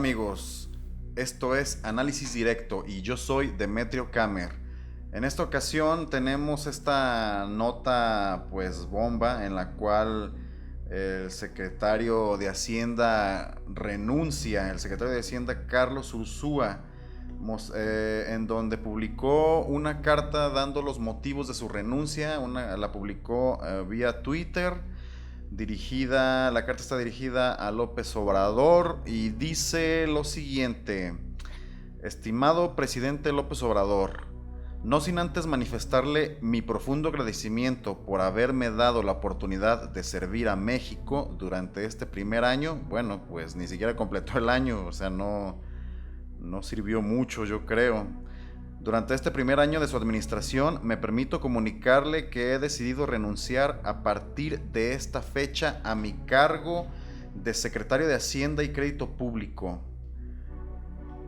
amigos, esto es Análisis Directo y yo soy Demetrio Kamer. En esta ocasión tenemos esta nota pues bomba en la cual el secretario de Hacienda renuncia, el secretario de Hacienda Carlos Ursúa, en donde publicó una carta dando los motivos de su renuncia, la publicó vía Twitter. La carta está dirigida a López Obrador y dice lo siguiente: estimado presidente López Obrador, no sin antes manifestarle mi profundo agradecimiento por haberme dado la oportunidad de servir a México durante este primer año. Bueno, pues ni siquiera completó el año, o sea, no sirvió mucho, yo creo. Durante este primer año de su administración, me permito comunicarle que he decidido renunciar a partir de esta fecha a mi cargo de secretario de Hacienda y Crédito Público.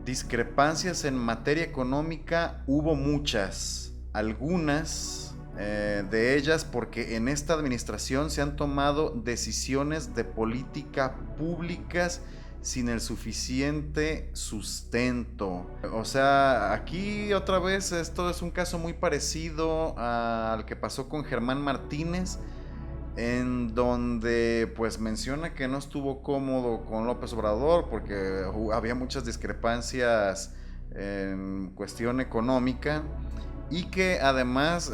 Discrepancias en materia económica hubo muchas, algunas de ellas porque en esta administración se han tomado decisiones de política públicas sin el suficiente sustento. O sea, aquí otra vez esto es un caso muy parecido al que pasó con Germán Martínez, en donde pues menciona que no estuvo cómodo con López Obrador porque había muchas discrepancias en cuestión económica y que además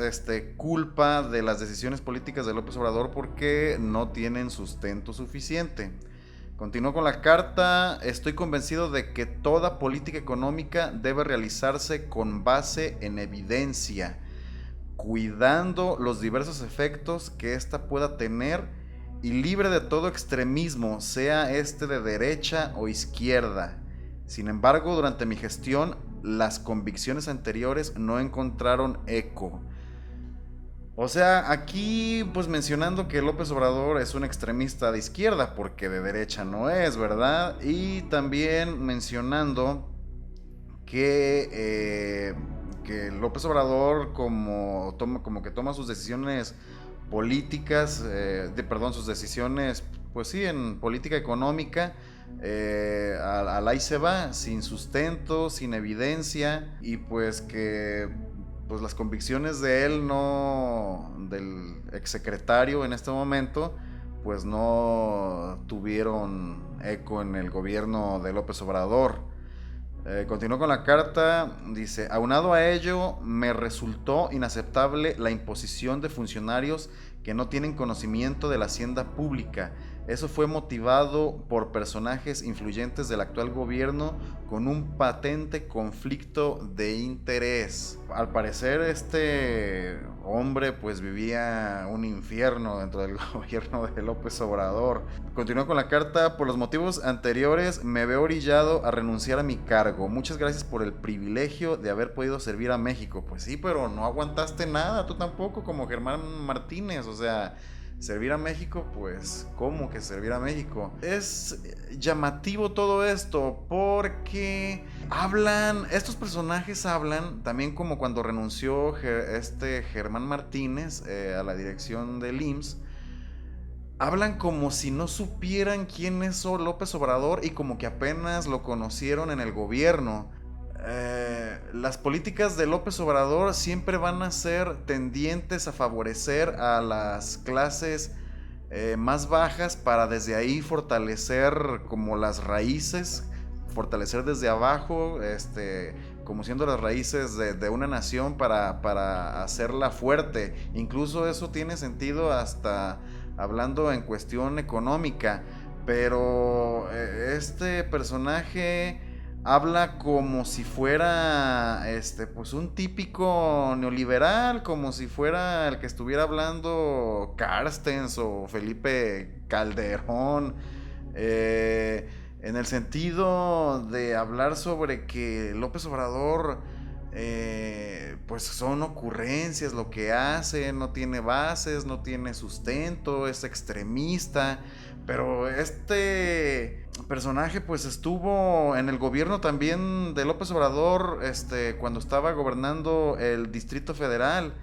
culpa de las decisiones políticas de López Obrador porque no tienen sustento suficiente. Continuó con la carta: estoy convencido de que toda política económica debe realizarse con base en evidencia, cuidando los diversos efectos que ésta pueda tener y libre de todo extremismo, sea este de derecha o izquierda. Sin embargo, durante mi gestión, las convicciones anteriores no encontraron eco. O sea, aquí pues mencionando que López Obrador es un extremista de izquierda, porque de derecha no es, ¿verdad? Y también mencionando que López Obrador como que toma sus decisiones políticas, sus decisiones, pues sí, en política económica, al ahí se va, sin sustento, sin evidencia, y pues que pues las convicciones de él del exsecretario en este momento, pues no tuvieron eco en el gobierno de López Obrador. Continuó con la carta, dice: aunado a ello, me resultó inaceptable la imposición de funcionarios que no tienen conocimiento de la hacienda pública. Eso fue motivado por personajes influyentes del actual gobierno con un patente conflicto de interés. Al parecer este hombre pues vivía un infierno dentro del gobierno de López Obrador. Continuó con la carta: por los motivos anteriores me veo orillado a renunciar a mi cargo. Muchas gracias por el privilegio de haber podido servir a México. Pues sí, pero no aguantaste nada, tú tampoco, como Germán Martínez, o sea, servir a México, pues, ¿cómo que servir a México? Es llamativo todo esto porque estos personajes hablan, también como cuando renunció Germán Martínez a la dirección del IMSS, hablan como si no supieran quién es López Obrador y como que apenas lo conocieron en el gobierno. Las políticas de López Obrador siempre van a ser tendientes a favorecer a las clases más bajas para desde ahí fortalecer como las raíces, fortalecer desde abajo, como siendo las raíces de una nación para hacerla fuerte. Incluso eso tiene sentido hasta hablando en cuestión económica, pero este personaje habla como si fuera pues un típico neoliberal, como si fuera el que estuviera hablando Carstens o Felipe Calderón, en el sentido de hablar sobre que López Obrador pues son ocurrencias lo que hace, no tiene bases, no tiene sustento, es extremista. Pero este personaje pues estuvo en el gobierno también de López Obrador, cuando estaba gobernando el Distrito Federal.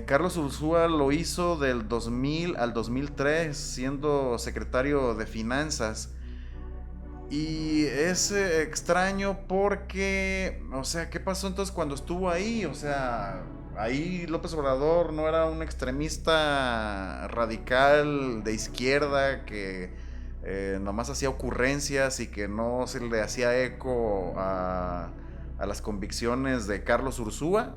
Carlos Ursúa lo hizo del 2000 al 2003 siendo secretario de Finanzas. Y es extraño porque, o sea, ¿qué pasó entonces cuando estuvo ahí? O sea, ahí López Obrador no era un extremista radical de izquierda que nomás hacía ocurrencias y que no se le hacía eco a las convicciones de Carlos Ursúa.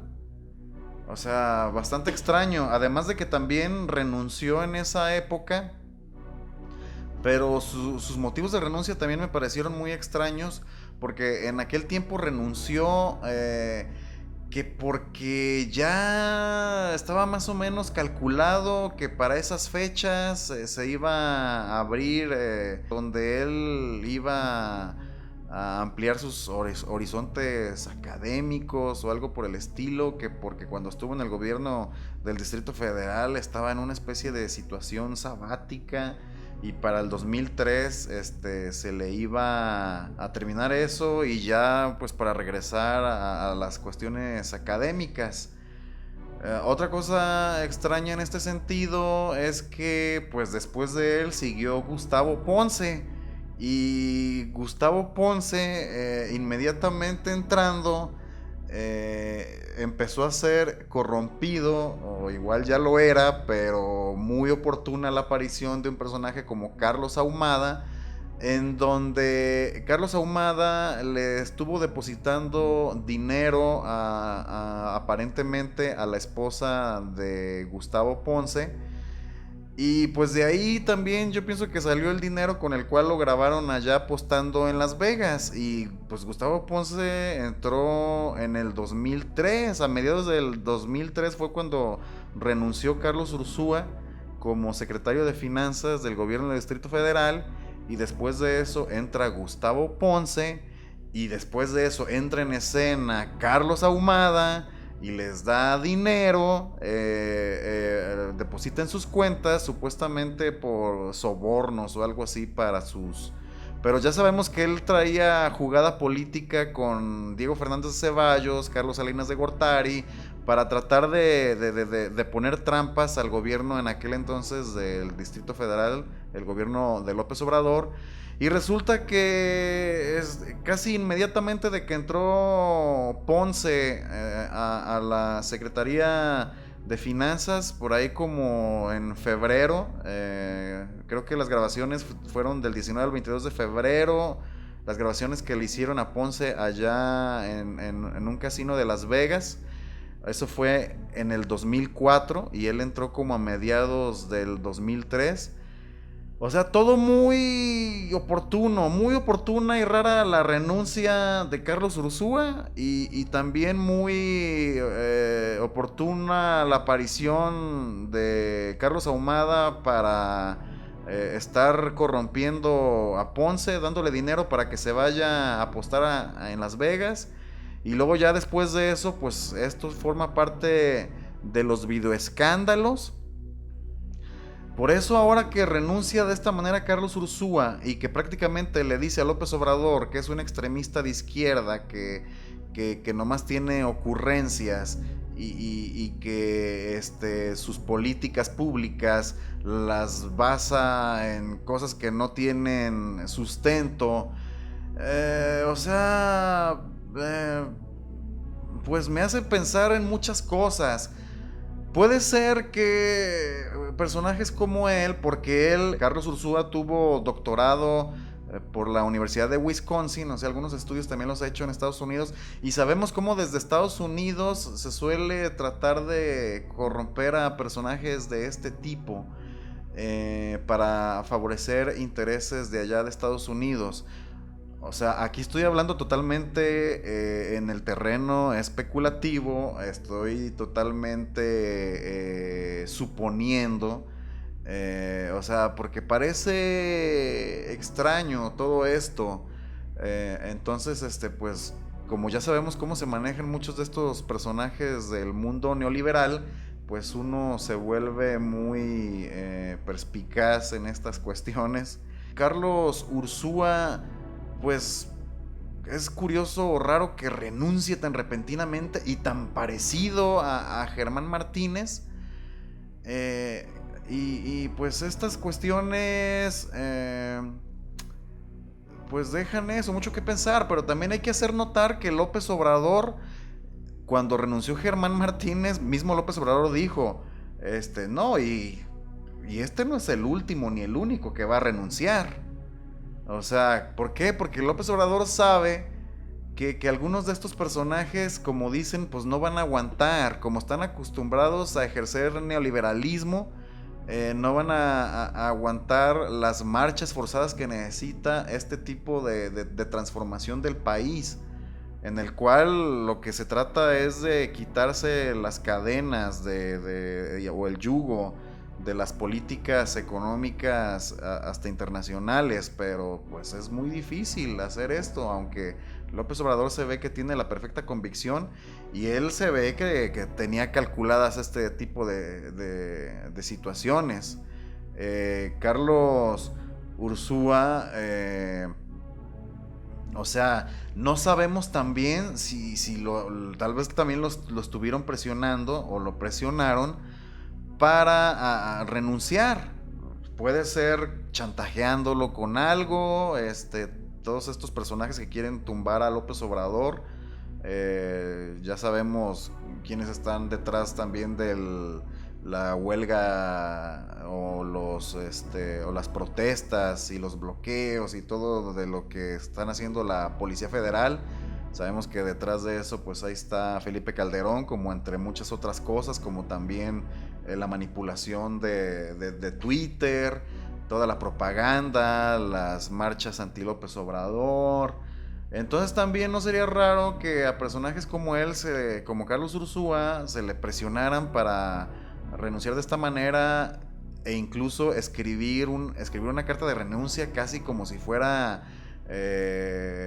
O sea, bastante extraño. Además de que también renunció en esa época, pero sus motivos de renuncia también me parecieron muy extraños, porque en aquel tiempo renunció que porque ya estaba más o menos calculado que para esas fechas se iba a abrir, donde él iba a ampliar sus horizontes académicos o algo por el estilo, que porque cuando estuvo en el gobierno del Distrito Federal estaba en una especie de situación sabática y para el 2003 se le iba a terminar eso y ya pues para regresar a las cuestiones académicas. Otra cosa extraña en este sentido es que pues después de él siguió Gustavo Ponce y Gustavo Ponce inmediatamente entrando empezó a ser corrompido, o igual ya lo era, pero muy oportuna la aparición de un personaje como Carlos Ahumada, en donde Carlos Ahumada le estuvo depositando dinero aparentemente a la esposa de Gustavo Ponce. Y pues de ahí también yo pienso que salió el dinero con el cual lo grabaron allá apostando en Las Vegas. Y pues Gustavo Ponce entró en el 2003, a mediados del 2003 fue cuando renunció Carlos Ursúa como secretario de Finanzas del gobierno del Distrito Federal. Y después de eso entra Gustavo Ponce. Y después de eso entra en escena Carlos Ahumada y les da dinero, deposita en sus cuentas, supuestamente por sobornos o algo así para sus... Pero ya sabemos que él traía jugada política con Diego Fernández de Ceballos, Carlos Salinas de Gortari, para tratar de poner trampas al gobierno en aquel entonces del Distrito Federal, el gobierno de López Obrador. Y resulta que casi inmediatamente de que entró Ponce a la Secretaría de Finanzas, por ahí como en febrero, creo que las grabaciones fueron del 19 al 22 de febrero, las grabaciones que le hicieron a Ponce allá en un casino de Las Vegas. Eso fue en el 2004 y él entró como a mediados del 2003. O sea, todo muy oportuno, muy oportuna y rara la renuncia de Carlos Ursúa y también muy oportuna la aparición de Carlos Ahumada para estar corrompiendo a Ponce, dándole dinero para que se vaya a apostar en Las Vegas. Y luego ya después de eso, pues esto forma parte de los videoescándalos. Por eso ahora que renuncia de esta manera Carlos Ursúa y que prácticamente le dice a López Obrador que es un extremista de izquierda, que nomás tiene ocurrencias y que sus políticas públicas las basa en cosas que no tienen sustento, o sea, pues me hace pensar en muchas cosas. Puede ser que personajes como él, porque él, Carlos Ursúa, tuvo doctorado por la Universidad de Wisconsin, o sea, algunos estudios también los ha hecho en Estados Unidos, y sabemos cómo desde Estados Unidos se suele tratar de corromper a personajes de este tipo para favorecer intereses de allá de Estados Unidos. O sea, aquí estoy hablando totalmente en el terreno especulativo, estoy totalmente suponiendo, o sea, porque parece extraño todo esto. Entonces, pues, como ya sabemos cómo se manejan muchos de estos personajes del mundo neoliberal, pues uno se vuelve muy perspicaz en estas cuestiones. Carlos Ursúa, pues es curioso o raro que renuncie tan repentinamente y tan parecido a Germán Martínez. Eh, y pues estas cuestiones pues dejan eso, mucho que pensar, pero también hay que hacer notar que López Obrador, cuando renunció Germán Martínez, mismo López Obrador dijo, no, y este no es el último ni el único que va a renunciar. O sea, ¿por qué? Porque López Obrador sabe que algunos de estos personajes, como dicen, pues no van a aguantar, como están acostumbrados a ejercer neoliberalismo, no van a aguantar las marchas forzadas que necesita este tipo de transformación del país, en el cual lo que se trata es de quitarse las cadenas o el yugo de las políticas económicas hasta internacionales, pero pues es muy difícil hacer esto, aunque López Obrador se ve que tiene la perfecta convicción y él se ve que tenía calculadas este tipo de situaciones. Carlos Ursúa, o sea, no sabemos también si tal vez también lo estuvieron presionando o lo presionaron para renunciar. Puede ser chantajeándolo con algo, todos estos personajes que quieren tumbar a López Obrador. Ya sabemos quiénes están detrás también de la huelga o las protestas y los bloqueos y todo de lo que están haciendo la Policía Federal. Sabemos que detrás de eso pues ahí está Felipe Calderón, como entre muchas otras cosas, como también la manipulación de Twitter, toda la propaganda, las marchas anti López Obrador. Entonces también no sería raro que a personajes como él, como Carlos Ursúa, se le presionaran para renunciar de esta manera e incluso escribir una carta de renuncia casi como si fuera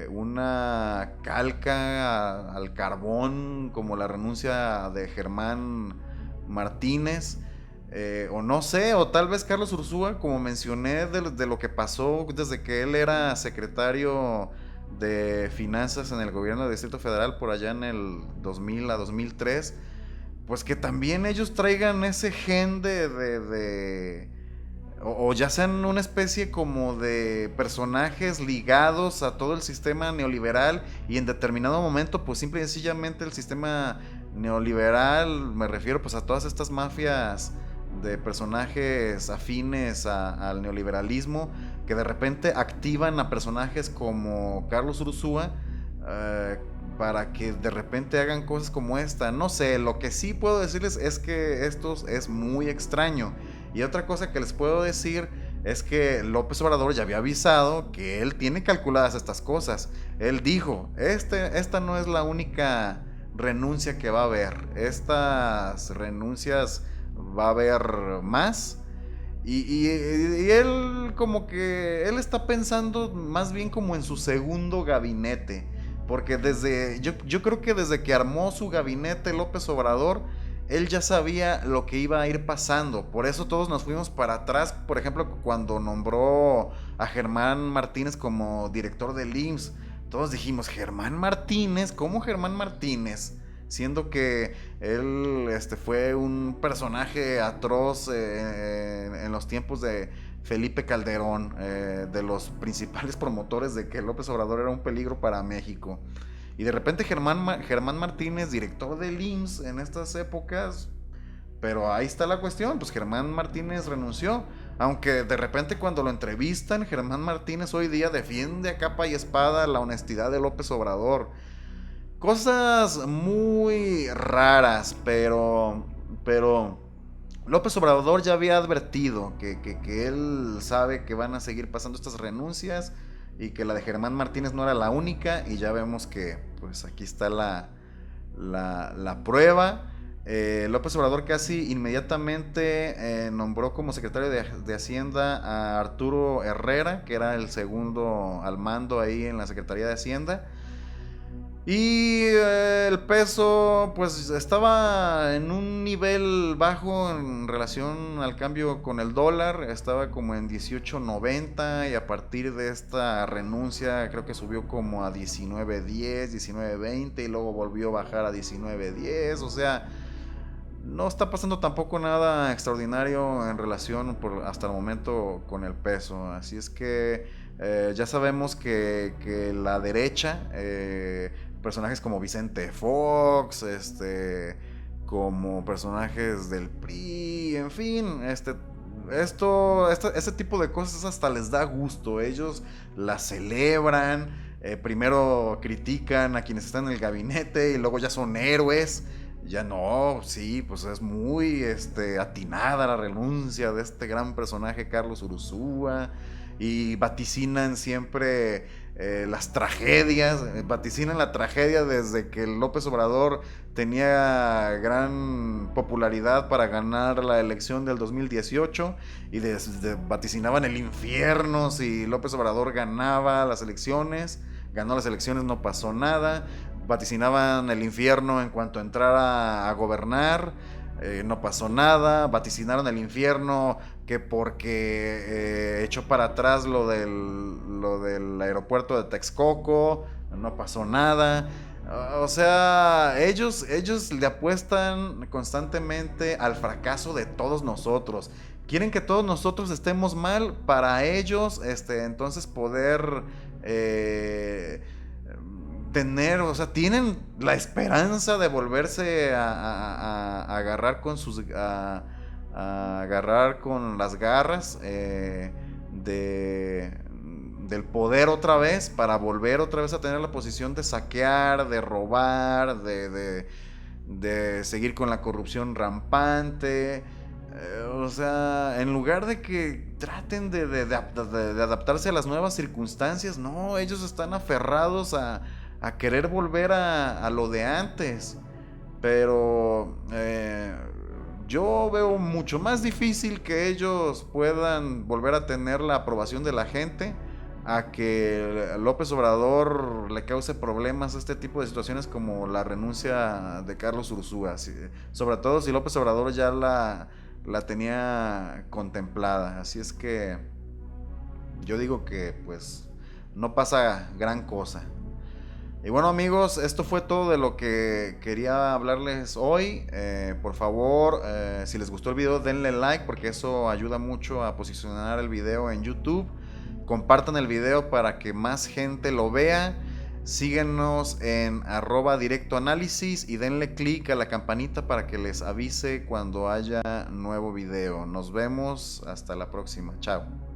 una calca al carbón, como la renuncia de Germán Martínez. O no sé, o tal vez Carlos Ursúa, como mencioné, de lo que pasó desde que él era secretario de finanzas en el gobierno del Distrito Federal por allá en el 2000 a 2003, pues que también ellos traigan ese gen o ya sean una especie como de personajes ligados a todo el sistema neoliberal y en determinado momento pues simple y sencillamente el sistema neoliberal, me refiero pues a todas estas mafias de personajes afines al neoliberalismo, que de repente activan a personajes como Carlos Ursúa para que de repente hagan cosas como esta. No sé, lo que sí puedo decirles es que esto es muy extraño. Y otra cosa que les puedo decir es que López Obrador ya había avisado que él tiene calculadas estas cosas. Él dijo, esta no es la única renuncia que va a haber. Estas renuncias va a haber más. Y él como que él está pensando más bien como en su segundo gabinete. Porque yo creo que desde que armó su gabinete López Obrador, él ya sabía lo que iba a ir pasando. Por eso todos nos fuimos para atrás. Por ejemplo, cuando nombró a Germán Martínez como director del IMSS, todos dijimos, ¿Germán Martínez? ¿Cómo Germán Martínez? Siendo que él fue un personaje atroz en los tiempos de Felipe Calderón, de los principales promotores de que López Obrador era un peligro para México. Y de repente Germán Martínez, director del IMSS en estas épocas, pero ahí está la cuestión, pues Germán Martínez renunció. Aunque de repente cuando lo entrevistan, Germán Martínez hoy día defiende a capa y espada la honestidad de López Obrador. Cosas muy raras, pero López Obrador ya había advertido que él sabe que van a seguir pasando estas renuncias y que la de Germán Martínez no era la única, y ya vemos que pues aquí está la prueba. López Obrador casi inmediatamente nombró como secretario de Hacienda a Arturo Herrera, que era el segundo al mando ahí en la Secretaría de Hacienda. Y el peso pues estaba en un nivel bajo en relación al cambio con el dólar, estaba como en 18.90 y a partir de esta renuncia creo que subió como a 19.10, 19.20 y luego volvió a bajar a 19.10, o sea, no está pasando tampoco nada extraordinario en relación hasta el momento con el peso, así es que Ya sabemos que la derecha, personajes como Vicente Fox, como personajes del PRI, en fin, este tipo de cosas hasta les da gusto. Ellos las celebran, primero critican a quienes están en el gabinete y luego ya son héroes. Ya no, sí, pues es muy atinada la renuncia de este gran personaje Carlos Ursúa, y vaticinan siempre las tragedias, vaticinan la tragedia desde que López Obrador tenía gran popularidad para ganar la elección del 2018, y vaticinaban el infierno si López Obrador ganaba las elecciones. Ganó las elecciones, no pasó nada. Vaticinaban el infierno en cuanto entrara a gobernar, no pasó nada. Vaticinaron el infierno que porque echó para atrás lo del aeropuerto de Texcoco, no pasó nada. O sea, ellos le apuestan constantemente al fracaso de todos nosotros. Quieren que todos nosotros estemos mal para ellos, entonces poder tener, o sea, tienen la esperanza de volverse a agarrar con a agarrar con las garras del poder otra vez, para volver otra vez a tener la posición de saquear, de robar, de seguir con la corrupción rampante. O sea, en lugar de que traten de adaptarse a las nuevas circunstancias, no, ellos están aferrados a querer volver a lo de antes. Pero yo veo mucho más difícil que ellos puedan volver a tener la aprobación de la gente, a que López Obrador le cause problemas a este tipo de situaciones como la renuncia de Carlos Ursúa. Sobre todo si López Obrador ya la tenía contemplada. Así es que yo digo que pues no pasa gran cosa. Y bueno, amigos, esto fue todo de lo que quería hablarles hoy. Por favor, si les gustó el video, denle like, porque eso ayuda mucho a posicionar el video en YouTube. Compartan el video para que más gente lo vea. Síguenos en @directoanálisis y denle click a la campanita para que les avise cuando haya nuevo video. Nos vemos, hasta la próxima. Chao.